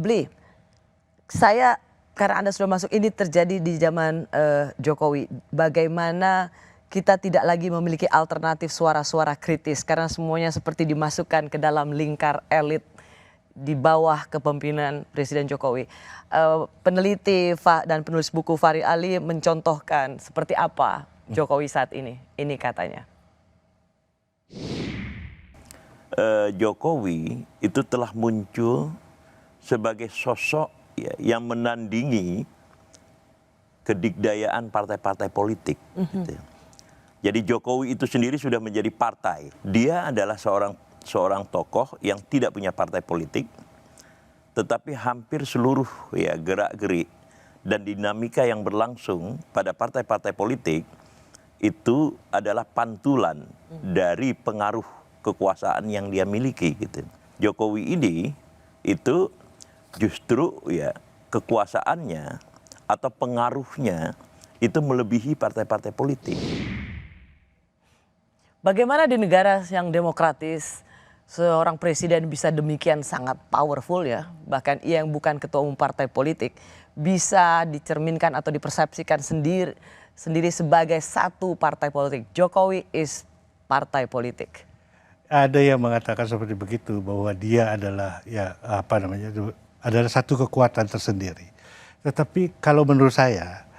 Bli, saya karena Anda sudah masuk, ini terjadi di zaman Jokowi. Bagaimana kita tidak lagi memiliki alternatif suara-suara kritis karena semuanya seperti dimasukkan ke dalam lingkar elit di bawah kepemimpinan Presiden Jokowi. Peneliti dan penulis buku Fahri Ali mencontohkan seperti apa Jokowi saat ini. Ini katanya. Jokowi itu telah muncul sebagai sosok yang menandingi kedikdayaan partai-partai politik. Gitu. Jadi Jokowi itu sendiri sudah menjadi partai. Dia adalah seorang tokoh yang tidak punya partai politik, tetapi hampir seluruh gerak-gerik dan dinamika yang berlangsung pada partai-partai politik itu adalah pantulan dari pengaruh kekuasaan yang dia miliki. Gitu. Jokowi ini itu justru kekuasaannya atau pengaruhnya itu melebihi partai-partai politik. Bagaimana di negara yang demokratis seorang presiden bisa demikian sangat powerful ya, bahkan ia yang bukan ketua umum partai politik bisa dicerminkan atau dipersepsikan sendiri sebagai satu partai politik. Jokowi is partai politik. Ada yang mengatakan seperti begitu, bahwa dia adalah adalah satu kekuatan tersendiri. Tetapi kalau menurut saya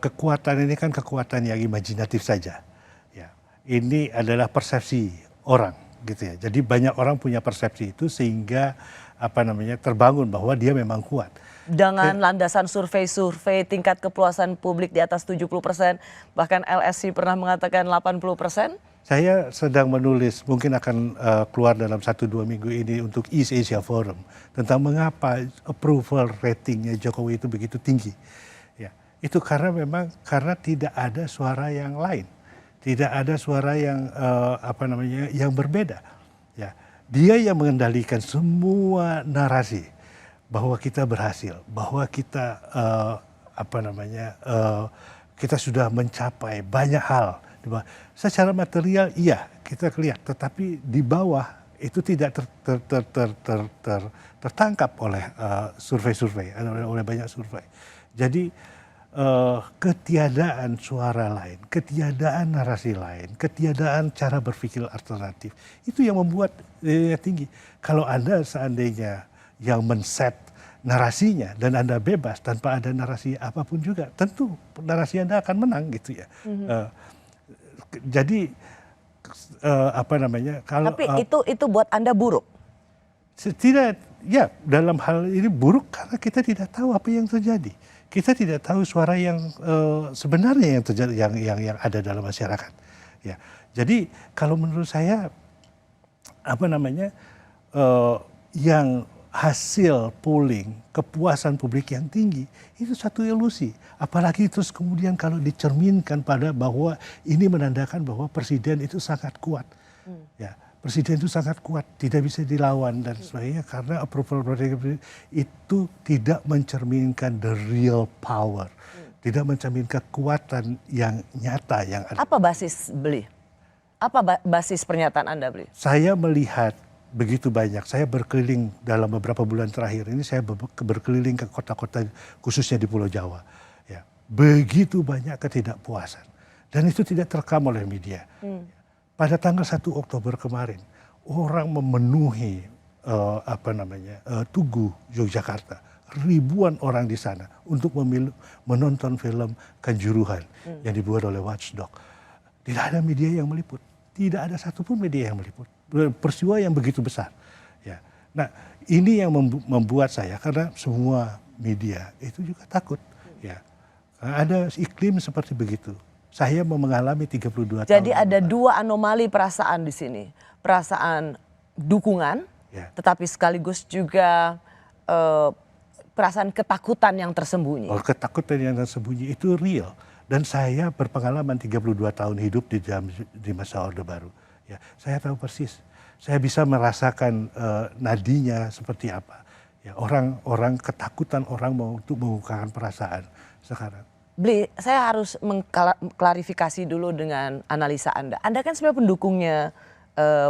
kekuatan ini kan kekuatan yang imajinatif saja. Ya, ini adalah persepsi orang, gitu ya. Jadi banyak orang punya persepsi itu sehingga terbangun bahwa dia memang kuat. Dengan landasan survei tingkat kepuasan publik di atas 70%, bahkan LSI pernah mengatakan 80%. Saya sedang menulis, mungkin akan keluar dalam 1-2 minggu ini untuk East Asia Forum, tentang mengapa approval ratingnya Jokowi itu begitu tinggi. Ya, itu karena tidak ada suara yang lain, tidak ada suara yang yang berbeda. Ya, dia yang mengendalikan semua narasi bahwa kita berhasil, bahwa kita kita sudah mencapai banyak hal. Secara material iya kita lihat, tetapi di bawah itu tidak tertangkap oleh survei-survei, oleh banyak survei. Jadi ketiadaan suara lain, ketiadaan narasi lain, ketiadaan cara berpikir alternatif, itu yang membuat tinggi. Kalau Anda seandainya yang men-set narasinya dan Anda bebas tanpa ada narasi apapun juga, tentu narasi Anda akan menang, gitu ya. Jadi kalau tapi itu buat Anda buruk? Tidak, ya, dalam hal ini buruk karena kita tidak tahu apa yang terjadi. Kita tidak tahu suara yang sebenarnya yang terjadi, yang ada dalam masyarakat. Ya, jadi kalau menurut saya yang hasil polling kepuasan publik yang tinggi itu satu ilusi, apalagi terus kemudian kalau dicerminkan pada bahwa ini menandakan bahwa presiden itu sangat kuat. Ya, presiden itu sangat kuat, tidak bisa dilawan dan sebagainya, karena approval rating itu tidak mencerminkan the real power, tidak mencerminkan kekuatan yang nyata yang ada. Apa basis Bli? Apa basis pernyataan Anda, Bli? Saya melihat begitu banyak. Saya berkeliling dalam beberapa bulan terakhir ini, saya berkeliling ke kota-kota khususnya di Pulau Jawa. Ya, begitu banyak ketidakpuasan dan itu tidak terekam oleh media. Pada tanggal 1 Oktober kemarin, orang memenuhi Tugu Yogyakarta. Ribuan orang di sana untuk menonton film Kanjuruhan yang dibuat oleh Watchdog. Tidak ada media yang meliput. Tidak ada satupun media yang meliput peristiwa yang begitu besar. Ya. Nah, ini yang membuat saya, karena semua media itu juga takut. Ya. Ada iklim seperti begitu. Saya mengalami 32 tahun. Jadi ada dua anomali perasaan di sini. Perasaan dukungan, ya, tetapi sekaligus juga perasaan ketakutan yang tersembunyi. Ketakutan yang tersembunyi itu real. Dan saya berpengalaman 32 tahun hidup di masa Orde Baru. Ya, saya tahu persis. Saya bisa merasakan nadinya seperti apa. Ya, orang ketakutan orang untuk mengungkapkan perasaan sekarang. Bli, saya harus mengklarifikasi dulu dengan analisa Anda. Anda kan sebenarnya pendukungnya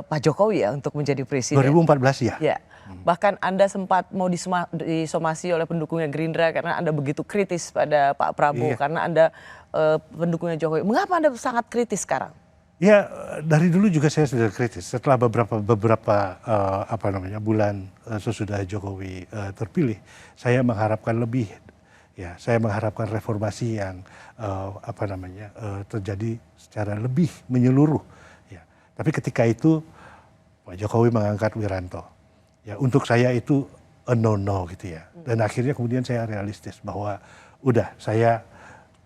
Pak Jokowi ya untuk menjadi presiden. 2014 ya. Ya. Bahkan Anda sempat mau disomasi oleh pendukungnya Gerindra karena Anda begitu kritis pada Pak Prabowo, karena Anda pendukungnya Jokowi. Mengapa Anda sangat kritis sekarang? Ya, dari dulu juga saya sudah kritis. Setelah beberapa bulan sesudah Jokowi terpilih, saya mengharapkan lebih. Ya, saya mengharapkan reformasi yang terjadi secara lebih menyeluruh. Ya, tapi ketika itu Pak Jokowi mengangkat Wiranto. Ya, untuk saya itu a no gitu ya. Dan akhirnya kemudian saya realistis bahwa udah, saya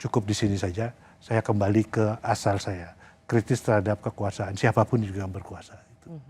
cukup di sini saja. Saya kembali ke asal saya, kritis terhadap kekuasaan siapapun juga yang berkuasa.